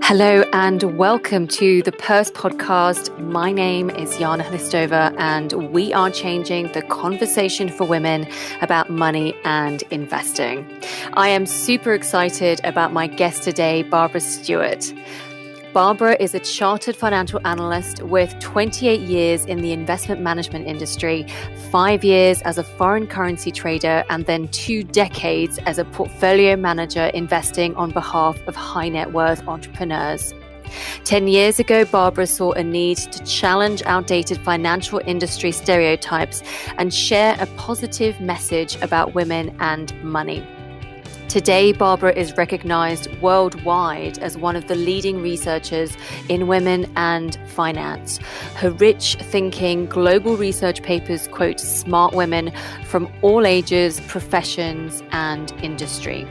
Hello and welcome to the Purse Podcast. My name is Jana Hlistova and we are changing the conversation for women about money and investing. I am super excited about my guest today, Barbara Stewart. Barbara is a chartered financial analyst with 28 years in the investment management industry, 5 years as a foreign currency trader, and then 2 decades as a portfolio manager investing on behalf of high net worth entrepreneurs. 10 years ago, Barbara saw a need to challenge outdated financial industry stereotypes and share a positive message about women and money. Today, Barbara is recognized worldwide as one of the leading researchers in women and finance. Her rich thinking global research papers quote smart women from all ages, professions, and industry.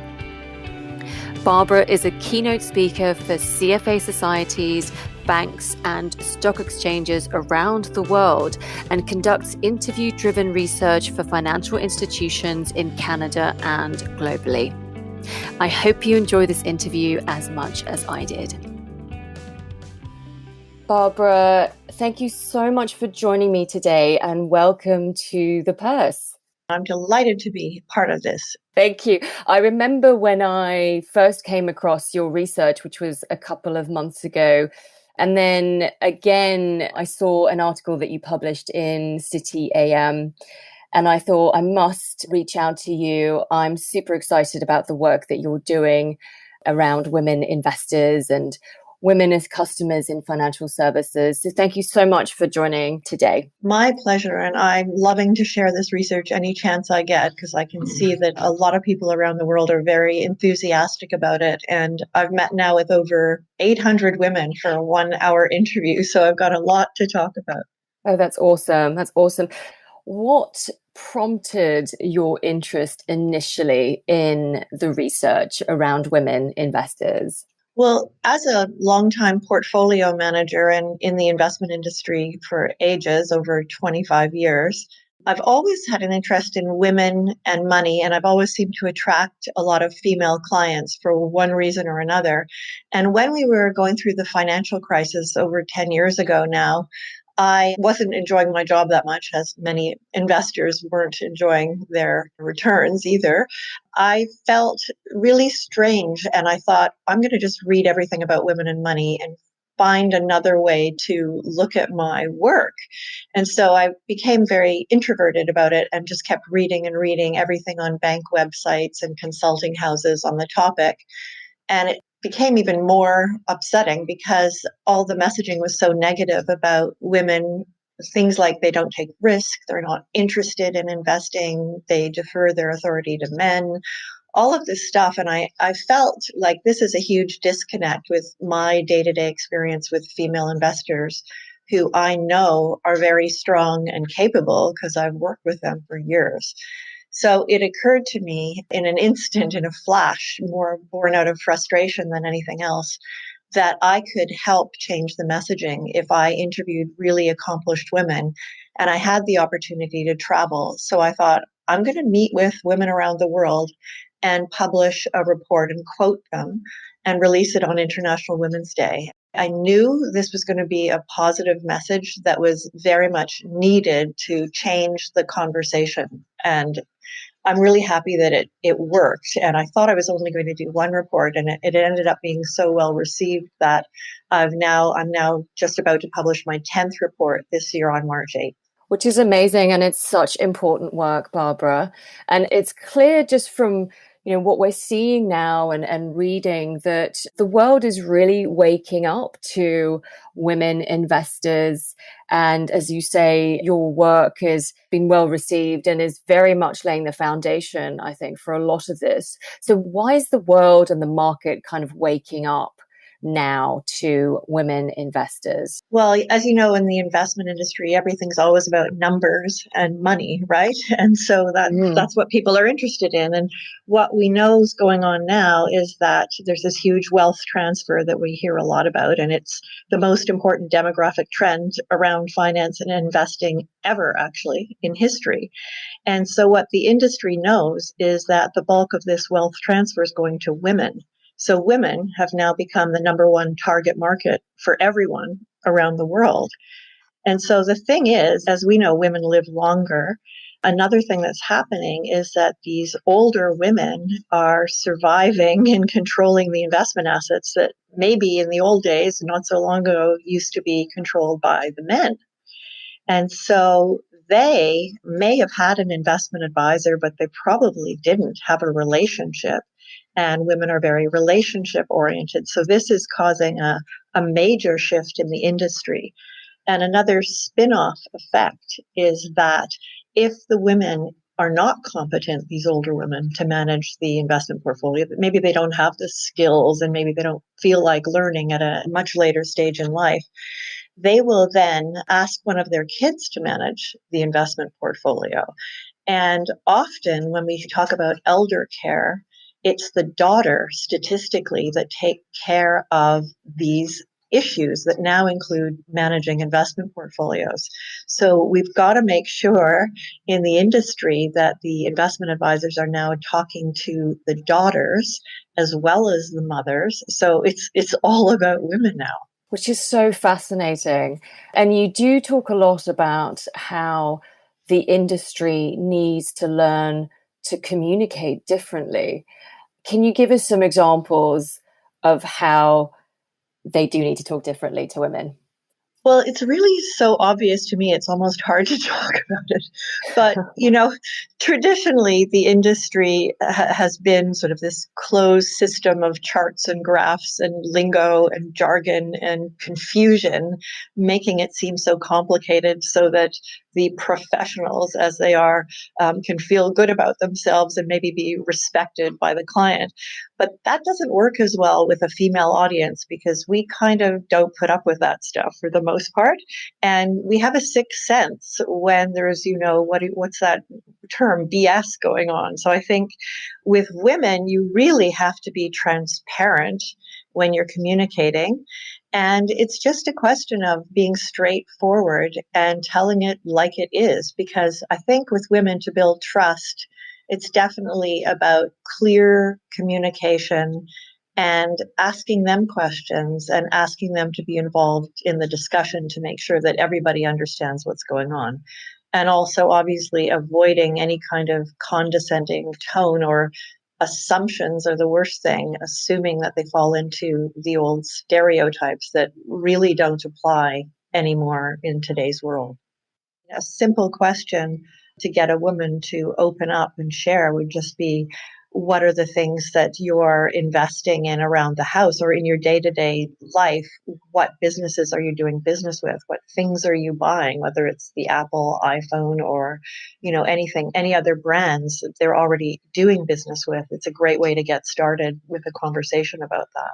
Barbara is a keynote speaker for CFA societies, banks, and stock exchanges around the world and conducts interview-driven research for financial institutions in Canada and globally. I hope you enjoy this interview as much as I did. Barbara, thank you so much for joining me today and welcome to the Purse. I'm delighted to be part of this. Thank you. I remember when I first came across your research, which was a couple of months ago. And then again, I saw an article that you published in City AM. And I thought I must reach out to you. I'm super excited about the work that you're doing around women investors and women as customers in financial services. So thank you so much for joining today. My pleasure. And I'm loving to share this research any chance I get because I can see that a lot of people around the world are very enthusiastic about it. And I've met now with over 800 women for a 1-hour interview. So I've got a lot to talk about. Oh, that's awesome. That's awesome. What prompted your interest initially in the research around women investors? Well, as a longtime portfolio manager and in the investment industry for ages, over 25 years, I've always had an interest in women and money, and I've always seemed to attract a lot of female clients for one reason or another. And when we were going through the financial crisis over 10 years ago now, I wasn't enjoying my job that much, as many investors weren't enjoying their returns either. I felt really strange, and I thought, I'm going to just read everything about women and money and find another way to look at my work. And so I became very introverted about it and just kept reading and reading everything on bank websites and consulting houses on the topic. And it became even more upsetting because all the messaging was so negative about women, things like they don't take risk, they're not interested in investing, they defer their authority to men, all of this stuff. And I felt like this is a huge disconnect with my day-to-day experience with female investors who I know are very strong and capable because I've worked with them for years. So it occurred to me in an instant, in a flash, more born out of frustration than anything else, that I could help change the messaging if I interviewed really accomplished women. And I had the opportunity to travel. So I thought, I'm going to meet with women around the world and publish a report and quote them and release it on International Women's Day. I knew this was going to be a positive message that was very much needed to change the conversation. And I'm really happy that it worked. And I thought I was only going to do one report, and it ended up being so well received that I'm now just about to publish my 10th report this year on March 8th. Which is amazing. And it's such important work, Barbara. And it's clear just from what we're seeing now and reading that the world is really waking up to women investors. And as you say, your work has been well received and is very much laying the foundation, I think, for a lot of this. So why is the world and the market kind of waking up now to women investors? Well, as you know, in the investment industry, everything's always about numbers and money, right? And so that's what people are interested in. And what we know is going on now is that there's this huge wealth transfer that we hear a lot about, and it's the most important demographic trend around finance and investing ever, actually, in history. And so what the industry knows is that the bulk of this wealth transfer is going to women. So women have now become the number one target market for everyone around the world. And so the thing is, as we know, women live longer. Another thing that's happening is that these older women are surviving and controlling the investment assets that maybe in the old days, not so long ago, used to be controlled by the men. And so they may have had an investment advisor, but they probably didn't have a relationship. And women are very relationship oriented. So this is causing a major shift in the industry. And another spin-off effect is that if the women are not competent, these older women, to manage the investment portfolio, maybe they don't have the skills and maybe they don't feel like learning at a much later stage in life, they will then ask one of their kids to manage the investment portfolio. And often when we talk about elder care, it's the daughter statistically that take care of these issues that now include managing investment portfolios. So we've got to make sure in the industry that the investment advisors are now talking to the daughters as well as the mothers. So it's all about women now. Which is so fascinating. And you do talk a lot about how the industry needs to learn to communicate differently. Can you give us some examples of how they do need to talk differently to women? Well, it's really so obvious to me, it's almost hard to talk about it. But, traditionally, the industry has been sort of this closed system of charts and graphs and lingo and jargon and confusion, making it seem so complicated so that the professionals, as they are, can feel good about themselves and maybe be respected by the client. But that doesn't work as well with a female audience because we kind of don't put up with that stuff for the most part. And we have a sixth sense when there's, what's that term, BS going on. So I think with women, you really have to be transparent when you're communicating. And it's just a question of being straightforward and telling it like it is, because I think with women, to build trust, it's definitely about clear communication and asking them questions and asking them to be involved in the discussion to make sure that everybody understands what's going on. And also, obviously, avoiding any kind of condescending tone or assumptions are the worst thing, assuming that they fall into the old stereotypes that really don't apply anymore in today's world. A simple question to get a woman to open up and share would just be, what are the things that you're investing in around the house or in your day-to-day life? What businesses are you doing business with? What things are you buying, whether it's the Apple iPhone or, anything, any other brands that they're already doing business with? It's a great way to get started with a conversation about that.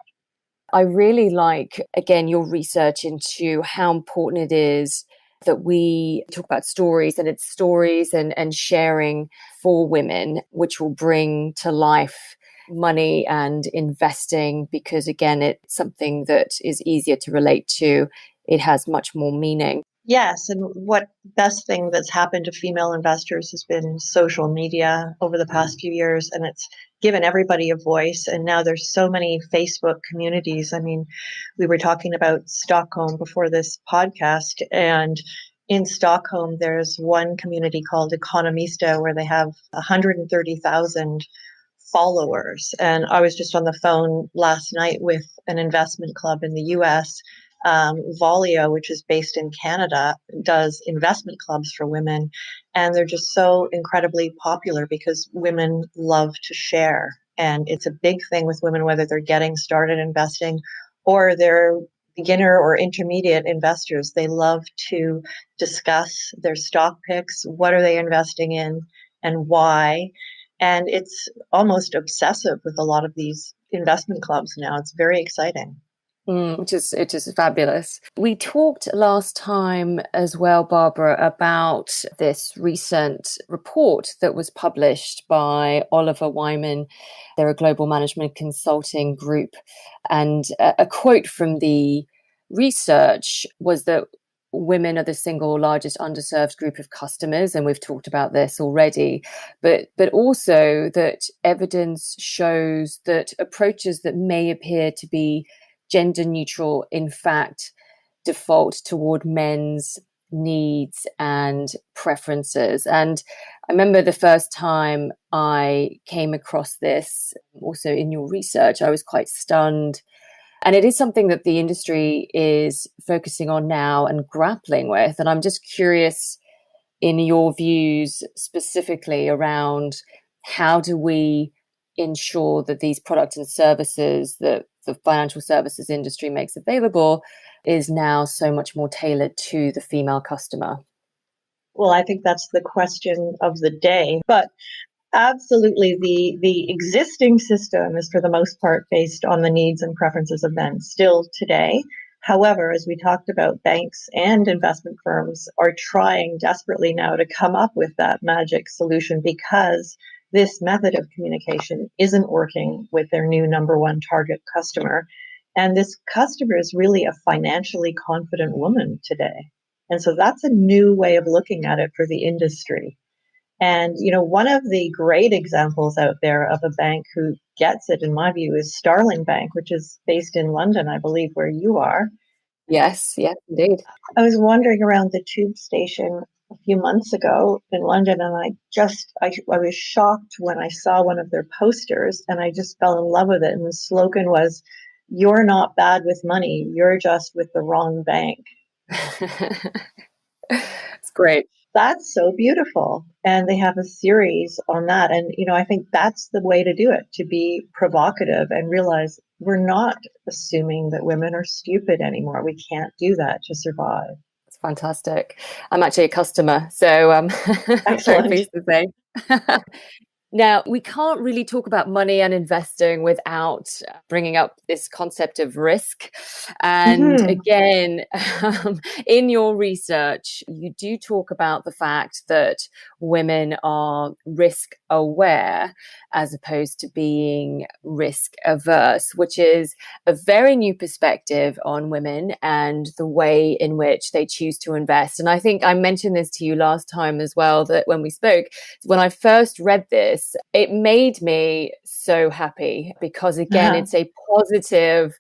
I really like, again, your research into how important it is that we talk about stories, and it's stories and sharing for women, which will bring to life money and investing, because again, it's something that is easier to relate to. It has much more meaning. Yes, and what best thing that's happened to female investors has been social media over the past few years, and it's given everybody a voice. And now there's so many Facebook communities. I mean, we were talking about Stockholm before this podcast, and in Stockholm, there's one community called Economista where they have 130,000 followers. And I was just on the phone last night with an investment club in the US. Volio, which is based in Canada, does investment clubs for women. And they're just so incredibly popular because women love to share. And it's a big thing with women, whether they're getting started investing or they're beginner or intermediate investors. They love to discuss their stock picks. What are they investing in and why? And it's almost obsessive with a lot of these investment clubs now. It's very exciting. It is fabulous. We talked last time as well, Barbara, about this recent report that was published by Oliver Wyman. They're a global management consulting group. And a quote from the research was that women are the single largest underserved group of customers, and we've talked about this already, but also that evidence shows that approaches that may appear to be gender neutral, in fact, default toward men's needs and preferences. And I remember the first time I came across this, also in your research, I was quite stunned. And it is something that the industry is focusing on now and grappling with. And I'm just curious in your views specifically around how do we ensure that these products and services that the financial services industry makes available is now so much more tailored to the female customer? Well, I think that's the question of the day. But absolutely, the existing system is for the most part based on the needs and preferences of men still today. However, as we talked about, banks and investment firms are trying desperately now to come up with that magic solution because this method of communication isn't working with their new number one target customer. And this customer is really a financially confident woman today. And so that's a new way of looking at it for the industry. And, one of the great examples out there of a bank who gets it, in my view, is Starling Bank, which is based in London, I believe, where you are. Yes, indeed. I was wandering around the tube station a few months ago in London, and I was shocked when I saw one of their posters, and I just fell in love with it. And the slogan was, "You're not bad with money, you're just with the wrong bank." It's great. That's so beautiful. And they have a series on that. And, I think that's the way to do it, to be provocative and realize we're not assuming that women are stupid anymore. We can't do that to survive. It's fantastic. I'm actually a customer, so I'm very pleased to say. Now, we can't really talk about money and investing without bringing up this concept of risk. And again, in your research, you do talk about the fact that women are risk aware as opposed to being risk averse, which is a very new perspective on women and the way in which they choose to invest. And I think I mentioned this to you last time as well, that when we spoke, when I first read this, it made me so happy because, again, it's a positive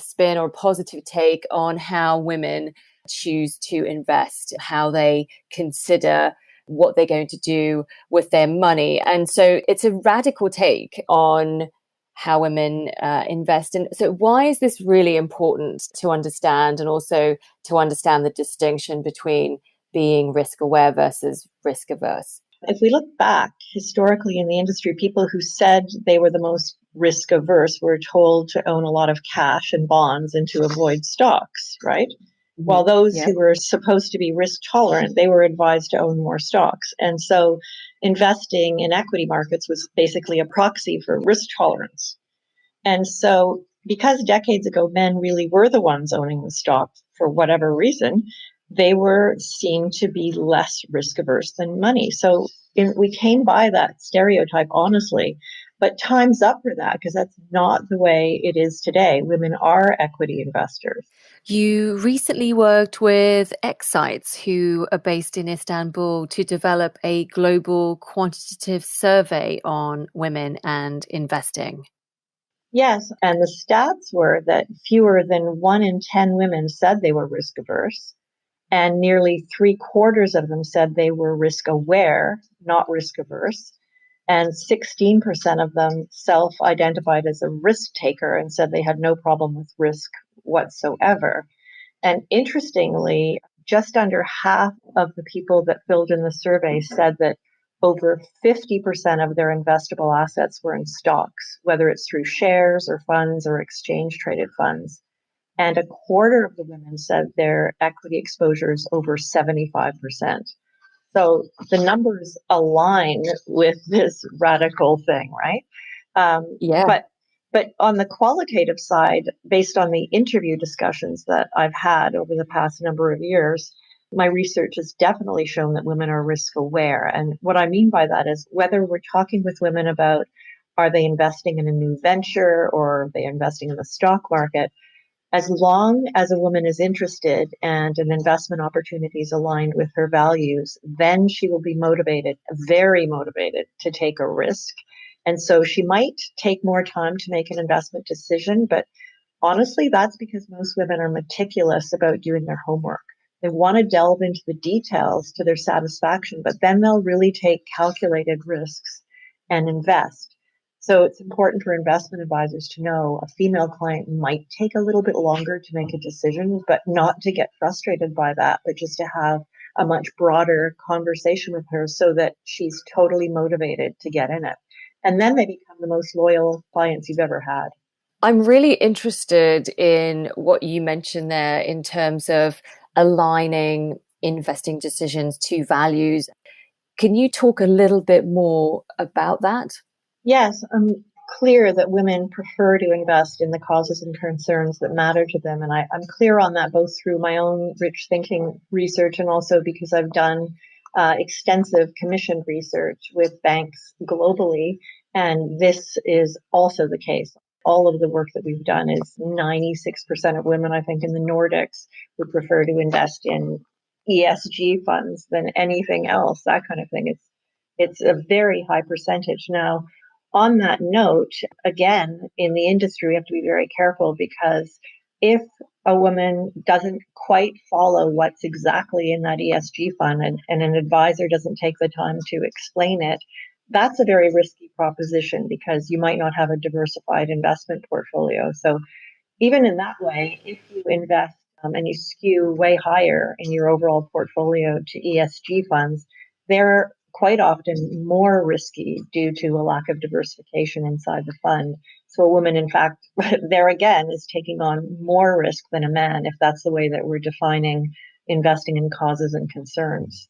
spin or positive take on how women choose to invest, how they consider what they're going to do with their money. And so it's a radical take on how women invest. And so why is this really important to understand, and also to understand the distinction between being risk aware versus risk averse? If we look back historically in the industry, people who said they were the most risk averse were told to own a lot of cash and bonds and to avoid stocks, right? Mm-hmm. While those who were supposed to be risk tolerant, they were advised to own more stocks. And so investing in equity markets was basically a proxy for risk tolerance. And so because decades ago, men really were the ones owning the stock for whatever reason, they were seen to be less risk averse than money. So we came by that stereotype, honestly, but time's up for that because that's not the way it is today. Women are equity investors. You recently worked with Excite, who are based in Istanbul, to develop a global quantitative survey on women and investing. Yes, and the stats were that fewer than 1 in 10 women said they were risk averse. And nearly 3/4 of them said they were risk aware, not risk averse. And 16% of them self-identified as a risk taker and said they had no problem with risk whatsoever. And interestingly, just under half of the people that filled in the survey said that over 50% of their investable assets were in stocks, whether it's through shares or funds or exchange traded funds. And 1/4 of the women said their equity exposure is over 75%. So the numbers align with this radical thing, right? But on the qualitative side, based on the interview discussions that I've had over the past number of years, my research has definitely shown that women are risk aware. And what I mean by that is whether we're talking with women about are they investing in a new venture or are they investing in the stock market, As long as a woman is interested and an investment opportunity is aligned with her values, then she will be motivated, very motivated to take a risk. And so she might take more time to make an investment decision, but honestly, that's because most women are meticulous about doing their homework. They want to delve into the details to their satisfaction, but then they'll really take calculated risks and invest. So it's important for investment advisors to know a female client might take a little bit longer to make a decision, but not to get frustrated by that, but just to have a much broader conversation with her so that she's totally motivated to get in it. And then they become the most loyal clients you've ever had. I'm really interested in what you mentioned there in terms of aligning investing decisions to values. Can you talk a little bit more about that? Yes, I'm clear that women prefer to invest in the causes and concerns that matter to them. And I'm clear on that both through my own rich thinking research and also because I've done extensive commissioned research with banks globally. And this is also the case. All of the work that we've done is 96% of women, I think, in the Nordics would prefer to invest in ESG funds than anything else, that kind of thing. It's a very high percentage. Now, on that note, again, in the industry, we have to be very careful because if a woman doesn't quite follow what's exactly in that ESG fund and an advisor doesn't take the time to explain it, that's a very risky proposition because you might not have a diversified investment portfolio. So even in that way, if you invest and you skew way higher in your overall portfolio to ESG funds, they're quite often more risky due to a lack of diversification inside the fund. So a woman, in fact, there again is taking on more risk than a man if that's the way that we're defining investing in causes and concerns.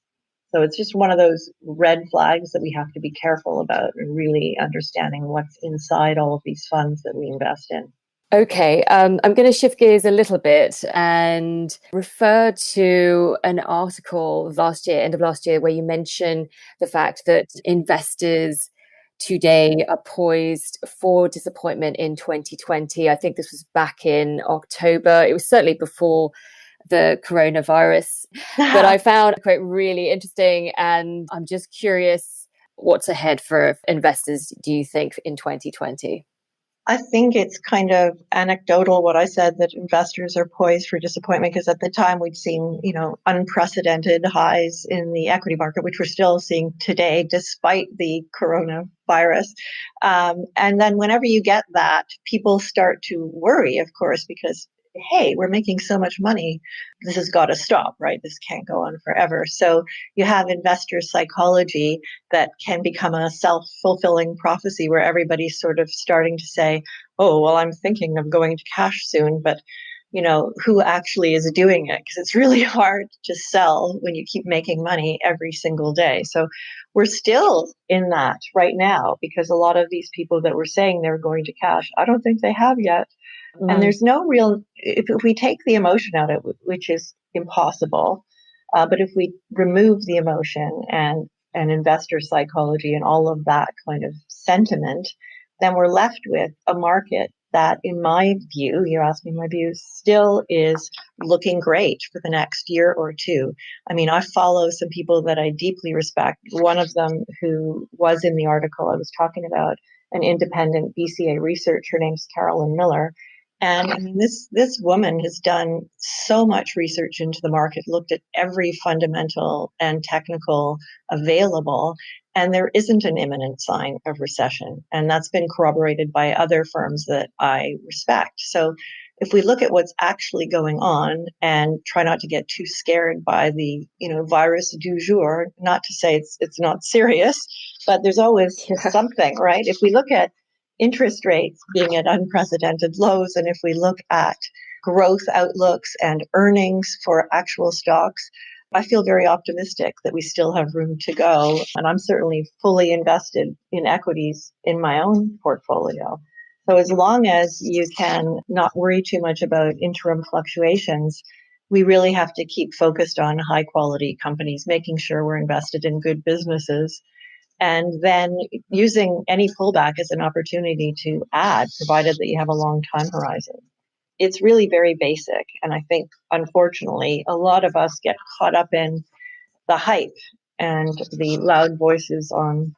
So it's just one of those red flags that we have to be careful about and really understanding what's inside all of these funds that we invest in. Okay, I'm going to shift gears a little bit and refer to an article last year, end of last year, where you mention the fact that investors today are poised for disappointment in 2020. I think this was back in October. It was certainly before the coronavirus, but I found it quite really interesting. And I'm just curious, what's ahead for investors, do you think, in 2020? I think it's kind of anecdotal what I said that investors are poised for disappointment because at the time we'd seen, unprecedented highs in the equity market, which we're still seeing today despite the coronavirus. And then whenever you get that, people start to worry, of course, because hey, we're making so much money. This has got to stop, right? This can't go on forever. So you have investor psychology that can become a self-fulfilling prophecy where everybody's sort of starting to say, oh, well, I'm thinking of going to cash soon, but who actually is doing it? Because it's really hard to sell when you keep making money every single day. So we're still in that right now because a lot of these people that were saying they were going to cash, I don't think they have yet. And there's no real, if we take the emotion out of it, which is impossible, but if we remove the emotion and investor psychology and all of that kind of sentiment, then we're left with a market that, in my view, you're asking my view, still is looking great for the next year or two. I mean, I follow some people that I deeply respect. One of them who was in the article I was talking about, an independent BCA research, her name's Carolyn Miller. And I mean, this woman has done so much research into the market, looked at every fundamental and technical available, and there isn't an imminent sign of recession. And that's been corroborated by other firms that I respect. So if we look at what's actually going on and try not to get too scared by the, virus du jour, not to say it's not serious, but there's always something, right? If we look at interest rates being at unprecedented lows, and if we look at growth outlooks and earnings for actual stocks, I feel very optimistic that we still have room to go. And I'm certainly fully invested in equities in my own portfolio. So as long as you can not worry too much about interim fluctuations, we really have to keep focused on high quality companies, making sure we're invested in good businesses, and then using any pullback as an opportunity to add, provided that you have a long time horizon. it's really very basic. And I think, unfortunately, a lot of us get caught up in the hype and the loud voices on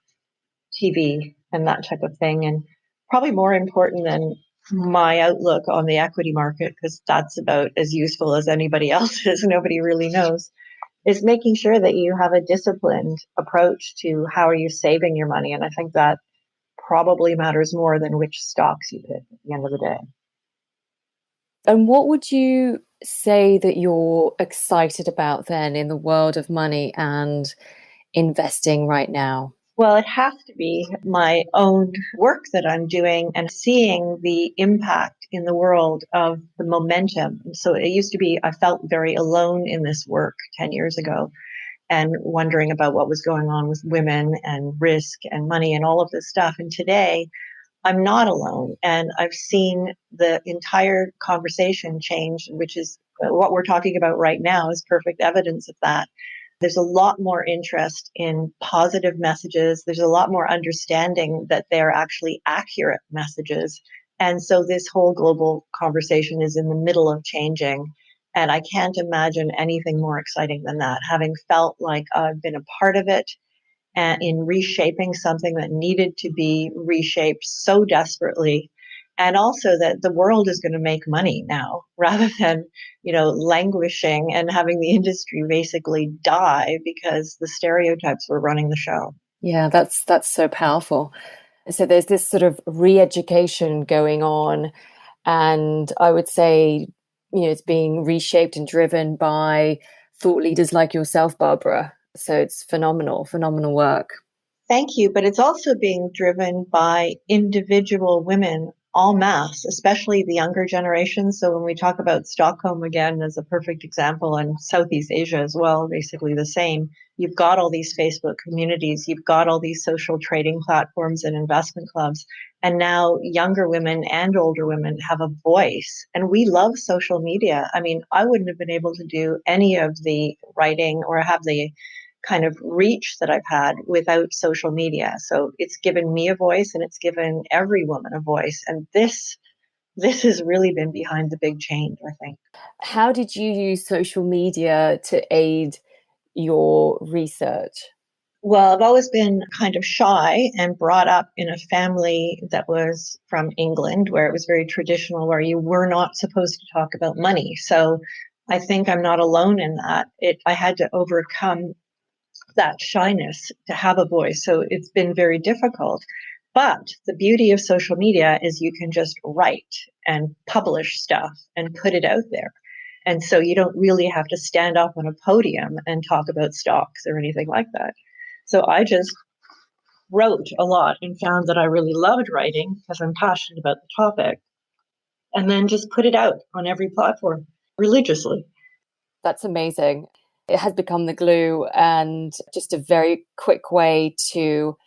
TV and that type of thing. And probably more important than my outlook on the equity market, because that's about as useful as anybody else's, nobody really knows, is making sure that you have a disciplined approach to how are you saving your money. And I think that probably matters more than which stocks you pick at the end of the day. And what would you say that you're excited about then in the world of money and investing right now? Well, it has to be my own work that I'm doing and seeing the impact in the world of the momentum. So it used to be, I felt very alone in this work 10 years ago and wondering about what was going on with women and risk and money and all of this stuff. And today, I'm not alone. And I've seen the entire conversation change, which is what we're talking about right now is perfect evidence of that. There's a lot more interest in positive messages. There's a lot more understanding that they're actually accurate messages. And so this whole global conversation is in the middle of changing. And I can't imagine anything more exciting than that, having felt like I've been a part of it and in reshaping something that needed to be reshaped so desperately. And also that the world is going to make money now rather than, languishing and having the industry basically die because the stereotypes were running the show. Yeah, that's so powerful. So there's this sort of re-education going on, and I would say, it's being reshaped and driven by thought leaders like yourself, Barbara. So it's phenomenal work. Thank you. But it's also being driven by individual women en masse, especially the younger generation. So when we talk about Stockholm again as a perfect example, and Southeast Asia as well, basically the same, you've got all these Facebook communities, you've got all these social trading platforms and investment clubs. And now younger women and older women have a voice. And we love social media. I mean, I wouldn't have been able to do any of the writing or have the kind of reach that I've had without social media. So it's given me a voice and it's given every woman a voice. And this has really been behind the big change, I think. How did you use social media to aid your research? Well, I've always been kind of shy and brought up in a family that was from England, where it was very traditional, where you were not supposed to talk about money. So I think I'm not alone in that. I had to overcome that shyness to have a voice. So it's been very difficult. But the beauty of social media is you can just write and publish stuff and put it out there. And so you don't really have to stand up on a podium and talk about stocks or anything like that. So I just wrote a lot and found that I really loved writing because I'm passionate about the topic, and then just put it out on every platform religiously. That's amazing. It has become the glue and just a very quick way to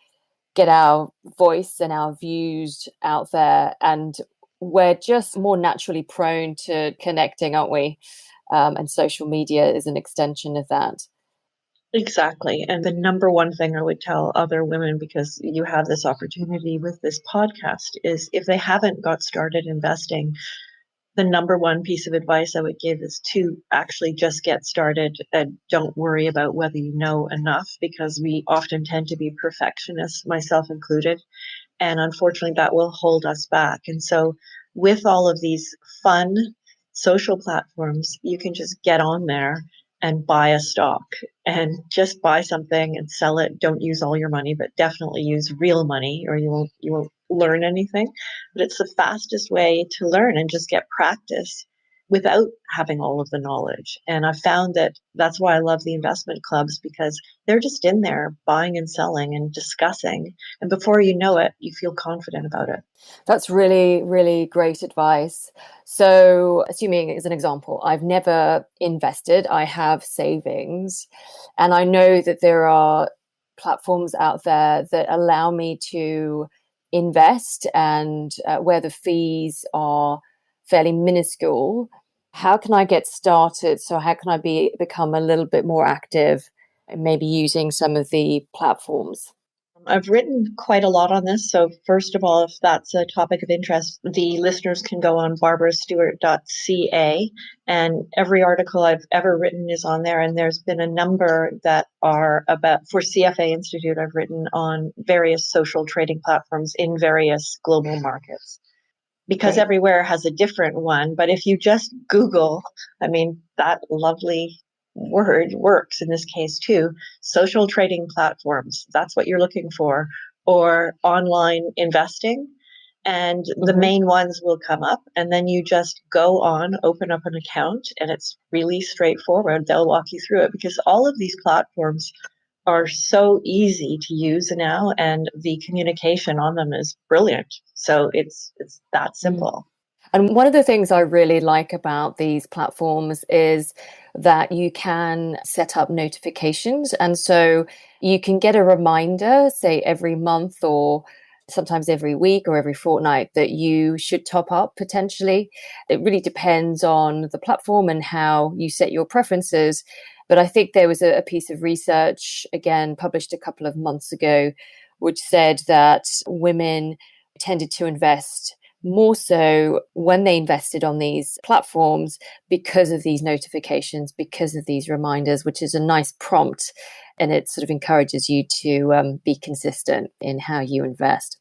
get our voice and our views out there. And we're just more naturally prone to connecting, aren't we? And social media is an extension of that. Exactly. And the number one thing I would tell other women, because you have this opportunity with this podcast, is if they haven't got started investing, the number one piece of advice I would give is to actually just get started and don't worry about whether you know enough, because we often tend to be perfectionists, myself included. And unfortunately, that will hold us back. And so with all of these fun social platforms, you can just get on there and buy a stock and just buy something and sell it. Don't use all your money, but definitely use real money or you won't learn anything. But it's the fastest way to learn and just get practice without having all of the knowledge. And I found that that's why I love the investment clubs, because they're just in there buying and selling and discussing. And before you know it, you feel confident about it. That's really, really great advice. So, assuming as an example, I've never invested, I have savings, and I know that there are platforms out there that allow me to invest and where the fees are fairly minuscule. How can I get started? So, how can I become a little bit more active and maybe using some of the platforms? I've written quite a lot on this. So first of all, if that's a topic of interest, the listeners can go on barbarastewart.ca, and every article I've ever written is on there. And there's been a number that are about, for CFA Institute, I've written on various social trading platforms in various global markets, because Great. everywhere has a different one. But if you just Google, I mean, that lovely word works in this case too, social trading platforms, that's what you're looking for, or online investing. And the Mm-hmm. main ones will come up, and then you just go on, open up an account, and it's really straightforward. They'll walk you through it because all of these platforms are so easy to use now, and the communication on them is brilliant. So it's that simple. And one of the things I really like about these platforms is that you can set up notifications. And so you can get a reminder, say every month or sometimes every week or every fortnight, that you should top up potentially. It really depends on the platform and how you set your preferences. But I think there was a piece of research, again, published a couple of months ago, which said that women tended to invest more so when they invested on these platforms because of these notifications, because of these reminders, which is a nice prompt. And it sort of encourages you to be consistent in how you invest.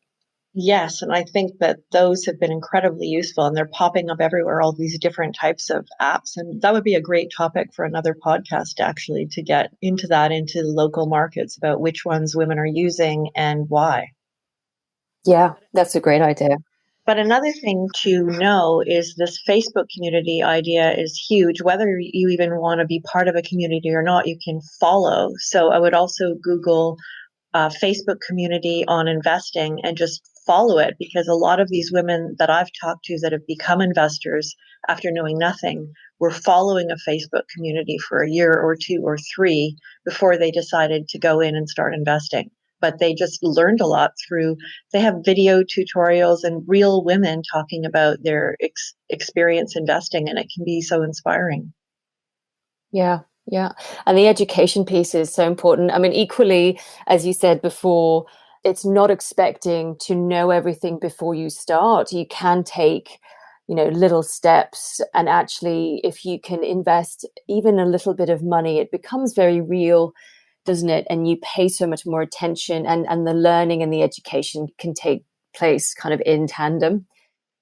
Yes, and I think that those have been incredibly useful, and they're popping up everywhere, all these different types of apps. And that would be a great topic for another podcast, actually, to get into that, into local markets, about which ones women are using and why. Yeah, that's a great idea. But another thing to know is this Facebook community idea is huge. Whether you even want to be part of a community or not, you can follow. So I would also Google Facebook community on investing and just follow it, because a lot of these women that I've talked to that have become investors after knowing nothing were following a Facebook community for a year or two or three before they decided to go in and start investing. But they just learned a lot through, they have video tutorials and real women talking about their experience investing, and it can be so inspiring. Yeah, yeah. And the education piece is so important. I mean, equally, as you said before, it's not expecting to know everything before you start. You can take, little steps. And actually, if you can invest even a little bit of money, it becomes very real, doesn't it? And you pay so much more attention, and the learning and the education can take place kind of in tandem.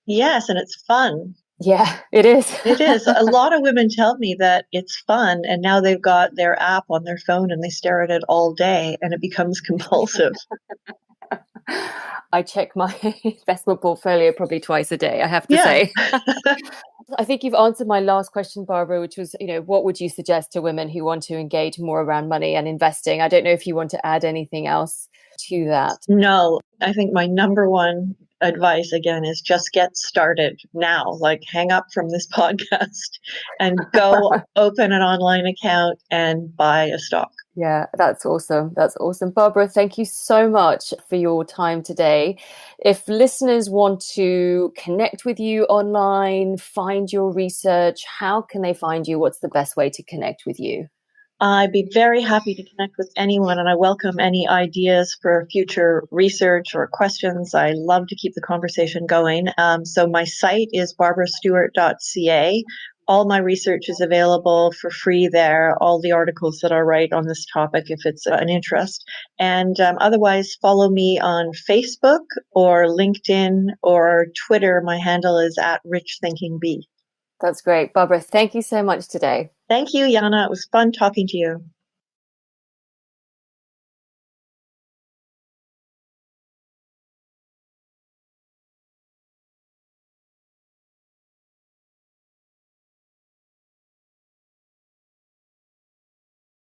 Yes, and it's fun. Yeah, it is. It is. A lot of women tell me that it's fun, and now they've got their app on their phone and they stare at it all day, and it becomes compulsive. I check my investment portfolio probably twice a day, I have to Yeah. say. I think you've answered my last question, Barbara, which was, what would you suggest to women who want to engage more around money and investing? I don't know if you want to add anything else to that. No, I think my number one advice again is just get started now. Like, hang up from this podcast and go open an online account and buy a stock. Yeah, that's awesome. That's awesome. Barbara, thank you so much for your time today. If listeners want to connect with you online, find your research, how can they find you? What's the best way to connect with you? I'd be very happy to connect with anyone, and I welcome any ideas for future research or questions. I love to keep the conversation going. So my site is barbarastewart.ca. All my research is available for free there, all the articles that I write on this topic if it's an interest. And otherwise, follow me on Facebook or LinkedIn or Twitter. My handle is @RichThinkingBee. That's great. Barbara, thank you so much today. Thank you, Jana. It was fun talking to you.